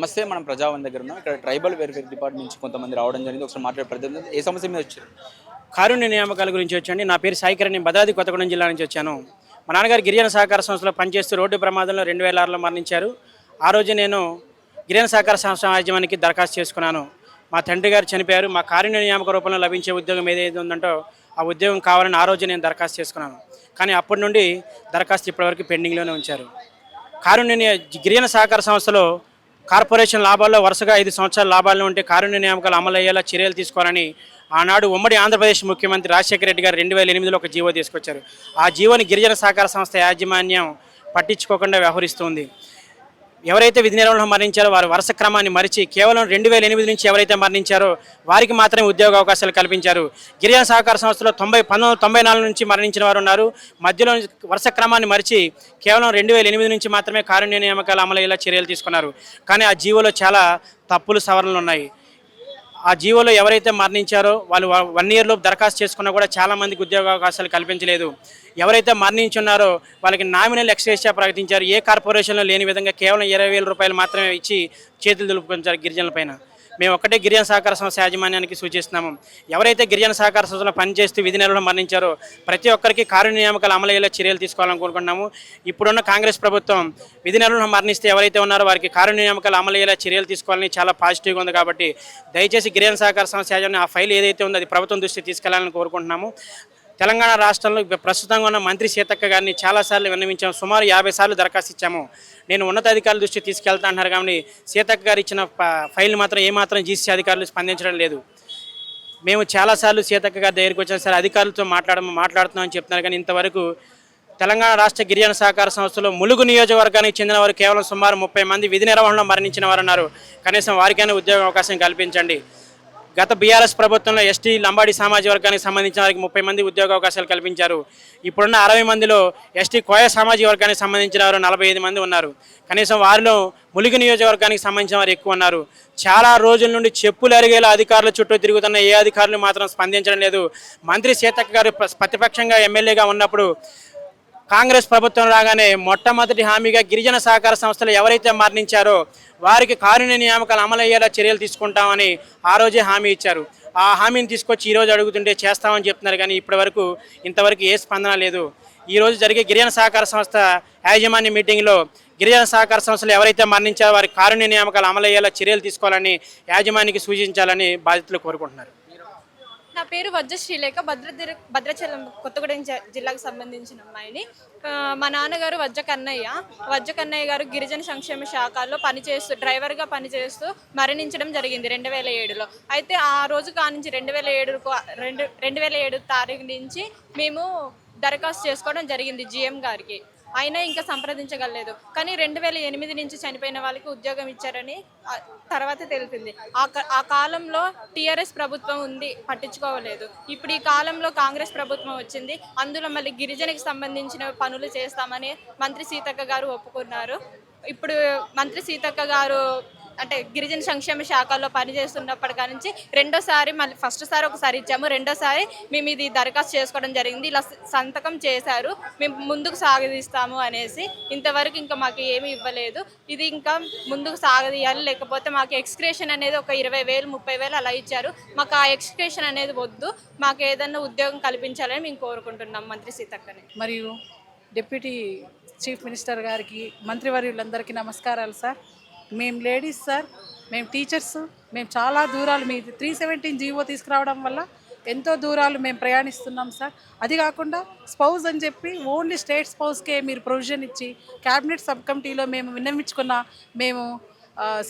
నమస్తే. మనం ప్రజావన్ దగ్గర ఉన్నాం. ఇక్కడ ట్రైబల్ వెల్ఫేర్ డిపార్ట్మెంట్ నుంచి కొంతమంది రావడం జరిగింది. ఒకసారి మాట్లాడే ప్రయత్నం. ఏ సమస్య మీద వచ్చారు? కారుణ్య నియామకాల గురించి వచ్చండి. నా పేరు సాయికిరణ్. నేను భద్రాద్రి కొత్తగూడెం జిల్లా నుంచి వచ్చాను. మా నాన్నగారు గిరిజన సహకార సంస్థలో పనిచేస్తూ రోడ్డు ప్రమాదంలో 2006లో మరణించారు. ఆ రోజు నేను గిరిజన సహకార సంస్థ యాజమాన్యానికి దరఖాస్తు చేసుకున్నాను. మా తండ్రి గారు చనిపోయారు. మా కారుణ్య నియామక రూపంలో లభించే ఉద్యోగం ఏదైతే ఉందంటో ఆ ఉద్యోగం కావాలని ఆ రోజు నేను దరఖాస్తు చేసుకున్నాను. కానీ అప్పటి నుండి దరఖాస్తు ఇప్పటివరకు పెండింగ్లోనే ఉంచారు. గిరిజన సహకార సంస్థలో కార్పొరేషన్ లాభాల్లో వరుసగా 5 సంవత్సరాల లాభాలను ఉంటే కారుణ్య నియామకాలు అమలు అయ్యేలా చర్యలు తీసుకోవాలని ఆనాడు ఉమ్మడి ఆంధ్రప్రదేశ్ ముఖ్యమంత్రి రాజశేఖర రెడ్డి గారు 2008లో ఒక జీవో తీసుకొచ్చారు. ఆ జీవోని గిరిజన సహకార సంస్థ యాజమాన్యం పట్టించుకోకుండా వ్యవహరిస్తుంది. ఎవరైతే విధి నిర్వహణ మరణించారో వారి వరుస క్రమాన్ని మరిచి కేవలం 2008 నుంచి ఎవరైతే మరణించారో వారికి మాత్రమే ఉద్యోగ అవకాశాలు కల్పించారు. గిరిజన సహకార సంస్థలో 1994 నుంచి మరణించిన వారు ఉన్నారు. మధ్యలో వరుస క్రమాన్ని మరిచి కేవలం 2008 నుంచి మాత్రమే కారుణ్య నియామకాలు అమలయ్యేలా చర్యలు తీసుకున్నారు. కానీ ఆ జీవోలో చాలా తప్పులు సవరణలు ఉన్నాయి. ఆ జీవోలో ఎవరైతే మరణించారో వాళ్ళు 1 ఇయర్ లోపు దరఖాస్తు చేసుకున్నా కూడా చాలామందికి ఉద్యోగ అవకాశాలు కల్పించలేదు. ఎవరైతే మరణించున్నారో వాళ్ళకి నామినల్ ఎక్స్గ్రేషియా ప్రకటించారు. ఏ కార్పొరేషన్లో లేని విధంగా కేవలం 20,000 రూపాయలు మాత్రమే ఇచ్చి చేతులు దులుపుకుంటారు గిరిజనులపైన. మేము ఒక్కటే గిరిజన సహకార సంస్థ యాజమాన్యానికి సూచిస్తున్నాము. ఎవరైతే గిరిజన సహకార సంస్థలో పనిచేస్తూ విధి నిర్వహణ మరణించారో ప్రతి ఒక్కరికి కారుణ్య నియామకాలు అమలయ్యేలా చర్యలు తీసుకోవాలని కోరుకుంటున్నాము. ఇప్పుడున్న కాంగ్రెస్ ప్రభుత్వం విధి నిర్వహణ మరణిస్తే ఎవరైతే ఉన్నారో వారికి కారుణ్య నియామకాలు అమలయ్యేలా చర్యలు తీసుకోవాలని చాలా పాజిటివ్గా ఉంది. కాబట్టి దయచేసి గిరిజన సహకార సంస్థ యాజమాన్యం ఆ ఫైల్ ఏదైతే ఉందో అది ప్రభుత్వం దృష్టికి తీసుకెళ్లాలని కోరుకుంటున్నాము. తెలంగాణ రాష్ట్రంలో ప్రస్తుతంగా ఉన్న మంత్రి సీతక్క గారిని చాలాసార్లు విన్నవించాము. సుమారు 50 సార్లు దరఖాస్తు ఇచ్చాము. నేను ఉన్నతాధికారుల దృష్టికి తీసుకెళ్తా అంటున్నారు. కానీ సీతక్క గారు ఇచ్చిన ఫైల్ని మాత్రం ఏమాత్రం జీసీ అధికారులు స్పందించడం లేదు. మేము చాలాసార్లు సీతక్క గారి దగ్గరికి వచ్చాం. సరే అధికారులతో మాట్లాడుతున్నామని చెప్తున్నారు. కానీ ఇంతవరకు తెలంగాణ రాష్ట్ర గిరిజన సహకార సంస్థలో ములుగు నియోజకవర్గానికి చెందిన వారు కేవలం సుమారు 30 మంది విధి నిర్వహణలో మరణించిన వారు ఉన్నారు. కనీసం వారికైనా ఉద్యోగ అవకాశం కల్పించండి. గత బీఆర్ఎస్ ప్రభుత్వంలో ఎస్టీ లంబాడి సామాజిక వర్గానికి సంబంధించిన వారికి 30 మంది ఉద్యోగ అవకాశాలు కల్పించారు. ఇప్పుడున్న 60 మందిలో ఎస్టీ కోయ సామాజిక వర్గానికి సంబంధించిన వారు 45 మంది ఉన్నారు. కనీసం వారిలో ములుగు నియోజకవర్గానికి సంబంధించిన వారు ఎక్కువ ఉన్నారు. చాలా రోజుల నుండి చెప్పులు అరిగేలా అధికారుల చుట్టూ తిరుగుతున్న ఏ అధికారులు మాత్రం స్పందించడం లేదు. మంత్రి సీతక్క గారు ప్రతిపక్షంగా ఎమ్మెల్యేగా ఉన్నప్పుడు కాంగ్రెస్ ప్రభుత్వం రాగానే మొట్టమొదటి హామీగా గిరిజన సహకార సంస్థలు ఎవరైతే మరణించారో వారికి కారుణ్య నియామకాలు అమలయ్యేలా చర్యలు తీసుకుంటామని ఆ రోజే హామీ ఇచ్చారు. ఆ హామీని తీసుకొచ్చి ఈరోజు అడుగుతుంటే చేస్తామని చెప్తున్నారు. కానీ ఇంతవరకు ఏ స్పందన లేదు. ఈరోజు జరిగే గిరిజన సహకార సంస్థ యాజమాన్య మీటింగ్లో గిరిజన సహకార సంస్థలు ఎవరైతే మరణించారో వారికి కారుణ్య నియామకాలు అమలయ్యేలా చర్యలు తీసుకోవాలని యాజమాన్యానికి సూచించాలని బాధితులు కోరుకుంటున్నారు. నా పేరు వజ్ర శ్రీలేఖ. భద్రాచలం కొత్తగూడెం జిల్లాకు సంబంధించిన అమ్మాయిని. మా నాన్నగారు వజ్ర కన్నయ్య గారు గిరిజన సంక్షేమ శాఖలో డ్రైవర్గా పనిచేస్తూ మరణించడం జరిగింది 2007లో. అయితే ఆ రోజు కానించి 2007 తారీఖు నుంచి మేము దరఖాస్తు చేసుకోవడం జరిగింది జిఎం గారికి. అయినా ఇంకా సంప్రదించగలలేదు. కానీ 2008 నుంచి చనిపోయిన వాళ్ళకి ఉద్యోగం ఇచ్చారని తర్వాత తెలిసింది. ఆ కాలంలో టీఆర్ఎస్ ప్రభుత్వం ఉంది, పట్టించుకోవలేదు. ఇప్పుడు ఈ కాలంలో కాంగ్రెస్ ప్రభుత్వం వచ్చింది. అందులో మళ్ళీ గిరిజనకి సంబంధించిన పనులు చేస్తామని మంత్రి సీతక్క గారు ఒప్పుకున్నారు. ఇప్పుడు మంత్రి సీతక్క గారు అంటే గిరిజన సంక్షేమ శాఖలో పనిచేస్తున్నప్పటి నుంచి రెండోసారి మళ్ళీ ఫస్ట్ సారి ఒకసారి ఇచ్చాము, రెండోసారి మేము ఇది దరఖాస్తు చేసుకోవడం జరిగింది. ఇలా సంతకం చేశారు, మేము ముందుకు సాగదీస్తాము అనేసి. ఇంతవరకు ఇంకా మాకు ఏమీ ఇవ్వలేదు. ఇది ఇంకా ముందుకు సాగదీయాలి, లేకపోతే మాకు ఎక్స్గ్రేషన్ అనేది ఒక 20,000 30,000 అలా ఇచ్చారు. మాకు ఆ ఎక్స్గ్రేషన్ అనేది వద్దు, మాకు ఏదన్నా ఉద్యోగం కల్పించాలని మేము కోరుకుంటున్నాం మంత్రి సీతక్కని. మరియు డిప్యూటీ చీఫ్ మినిస్టర్ గారికి, మంత్రివర్యులందరికీ నమస్కారాలు సార్. మేము లేడీస్ సార్, మేము టీచర్స్, మేము చాలా దూరాలు మీ 317 జీవో తీసుకురావడం వల్ల ఎంతో దూరాలు మేము ప్రయాణిస్తున్నాం సార్. అది కాకుండా స్పౌజ్ అని చెప్పి ఓన్లీ స్టేట్ స్పౌజ్కే మీరు ప్రొవిజన్ ఇచ్చి క్యాబినెట్ సబ్ కమిటీలో మేము విన్నవించుకున్న మేము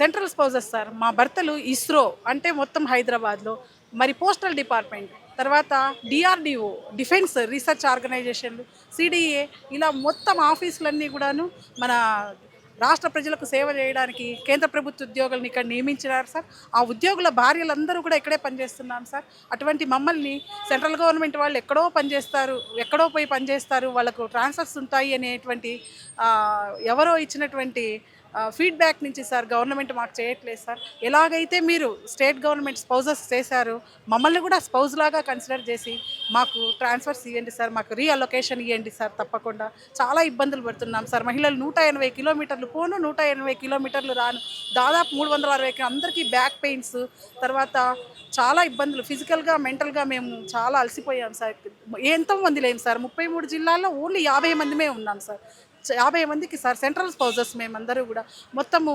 సెంట్రల్ స్పౌజెస్ సార్. మా భర్తలు ఇస్రో అంటే మొత్తం హైదరాబాద్లో, మరి పోస్టల్ డిపార్ట్మెంట్, తర్వాత డిఆర్డిఓ డిఫెన్స్ రీసెర్చ్ ఆర్గనైజేషన్లు, సిడిఏ, ఇలా మొత్తం ఆఫీసులన్నీ కూడాను మన రాష్ట్ర ప్రజలకు సేవ చేయడానికి కేంద్ర ప్రభుత్వ ఉద్యోగులను ఇక్కడ నియమించినారు సార్. ఆ ఉద్యోగుల భార్యలందరూ కూడా ఇక్కడే పనిచేస్తున్నాం సార్. అటువంటి మమ్మల్ని సెంట్రల్ గవర్నమెంట్ వాళ్ళు ఎక్కడో పోయి పనిచేస్తారు, వాళ్ళకు ట్రాన్స్ఫర్స్ ఉంటాయి అనేటువంటి ఎవరో ఇచ్చినటువంటి ఫీడ్బ్యాక్ నుంచి సార్ గవర్నమెంట్ మాకు చేయట్లేదు సార్. ఎలాగైతే మీరు స్టేట్ గవర్నమెంట్ స్పౌజెస్ చేశారు, మమ్మల్ని కూడా స్పౌజ్ లాగా కన్సిడర్ చేసి మాకు ట్రాన్స్ఫర్స్ ఇవ్వండి సార్, మాకు రీఅలొకేషన్ ఇవ్వండి సార్. తప్పకుండా చాలా ఇబ్బందులు పడుతున్నాం సార్. మహిళలు 180 కిలోమీటర్లు పోను, 180 కిలోమీటర్లు రాను, దాదాపు 360 అందరికీ బ్యాక్ పెయిన్స్, తర్వాత చాలా ఇబ్బందులు ఫిజికల్గా మెంటల్గా మేము చాలా అలసిపోయాం సార్. ఎంతమంది లేము సార్, 33 జిల్లాల్లో ఓన్లీ 50 మందిమే ఉన్నాం సార్. 50 మందికి సార్ సెంట్రల్ స్పౌజెస్ మేమందరూ కూడా మొత్తము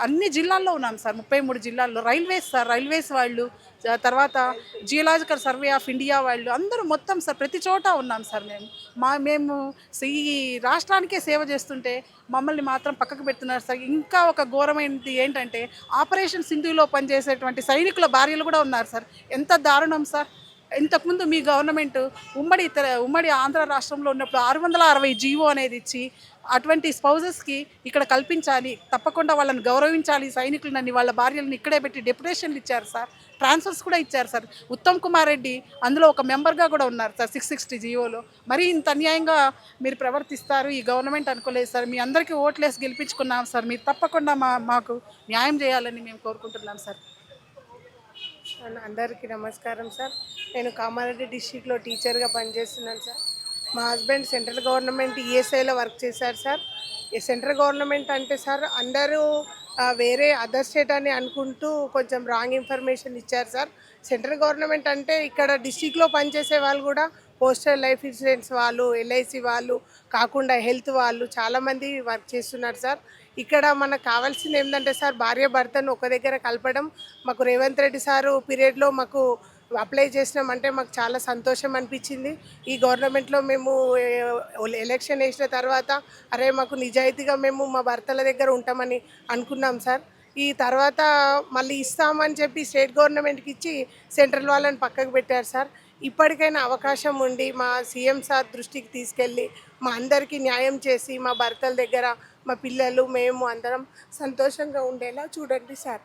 అన్ని జిల్లాల్లో ఉన్నాం సార్. 33 జిల్లాల్లో రైల్వేస్ సార్, రైల్వేస్ వాళ్ళు, తర్వాత జియోలాజికల్ సర్వే ఆఫ్ ఇండియా వాళ్ళు అందరూ మొత్తం సార్ ప్రతి చోట ఉన్నాం సార్. మేము ఈ రాష్ట్రానికే సేవ చేస్తుంటే మమ్మల్ని మాత్రం పక్కకు పెడుతున్నారు సార్. ఇంకా ఒక ఘోరమైనది ఏంటంటే ఆపరేషన్ సింధులో పనిచేసేటువంటి సైనికుల భార్యలు కూడా ఉన్నారు సార్. ఎంత దారుణం సార్. ఇంతకుముందు మీ గవర్నమెంట్ ఉమ్మడి ఆంధ్ర రాష్ట్రంలో ఉన్నప్పుడు 660 జీవో అనేది ఇచ్చి అటువంటి స్పౌజెస్కి ఇక్కడ కల్పించాలి, తప్పకుండా వాళ్ళని గౌరవించాలి, సైనికులని వాళ్ళ భార్యలను ఇక్కడే పెట్టి డెప్యుటేషన్లు ఇచ్చారు సార్, ట్రాన్స్ఫర్స్ కూడా ఇచ్చారు సార్. ఉత్తమ్ కుమార్ రెడ్డి అందులో ఒక మెంబర్గా కూడా ఉన్నారు సార్ 660 జీవోలో. మరి ఇంత అన్యాయంగా మీరు ప్రవర్తిస్తారు ఈ గవర్నమెంట్ అనుకోలేదు సార్. మీ అందరికీ ఓట్లేసి గెలిపించుకున్నాం సార్. మీరు తప్పకుండా మాకు న్యాయం చేయాలని మేము కోరుకుంటున్నాం సార్. అందరికీ నమస్కారం సార్. నేను కామారెడ్డి డిస్టిక్లో టీచర్గా పనిచేస్తున్నాను సార్. మా హస్బెండ్ సెంట్రల్ గవర్నమెంట్ ఈఎస్ఐలో వర్క్ చేశారు సార్. ఈ సెంట్రల్ గవర్నమెంట్ అంటే సార్ అందరూ వేరే అదర్ స్టేట్ అని అనుకుంటూ కొంచెం రాంగ్ ఇన్ఫర్మేషన్ ఇచ్చారు సార్. సెంట్రల్ గవర్నమెంట్ అంటే ఇక్కడ డిస్టిక్లో పనిచేసే వాళ్ళు కూడా పోస్టల్ లైఫ్ ఇన్సూరెన్స్ వాళ్ళు, ఎల్ఐసి వాళ్ళు కాకుండా హెల్త్ వాళ్ళు చాలామంది వర్క్ చేస్తున్నారు సార్. ఇక్కడ మనకు కావాల్సింది ఏంటంటే సార్ భార్య భర్తను ఒక దగ్గర కలపడం. మాకు రేవంత్ రెడ్డి సారు పీరియడ్లో మాకు అప్లై చేసినామంటే మాకు చాలా సంతోషం అనిపించింది. ఈ గవర్నమెంట్లో మేము ఎలక్షన్ వేసిన తర్వాత అరే మాకు నిజాయితీగా మేము మా భర్తల దగ్గర ఉంటామని అనుకున్నాం సార్. ఈ తర్వాత మళ్ళీ ఇస్తామని చెప్పి స్టేట్ గవర్నమెంట్కి ఇచ్చి సెంట్రల్ వాళ్ళని పక్కకు పెట్టారు సార్. ఇప్పటికైనా అవకాశం ఉండి మా సీఎం సార్ దృష్టికి తీసుకెళ్ళి మా అందరికీ న్యాయం చేసి మా భర్తల దగ్గర మా పిల్లలు మేము అందరం సంతోషంగా ఉండేలా చూడండి సార్.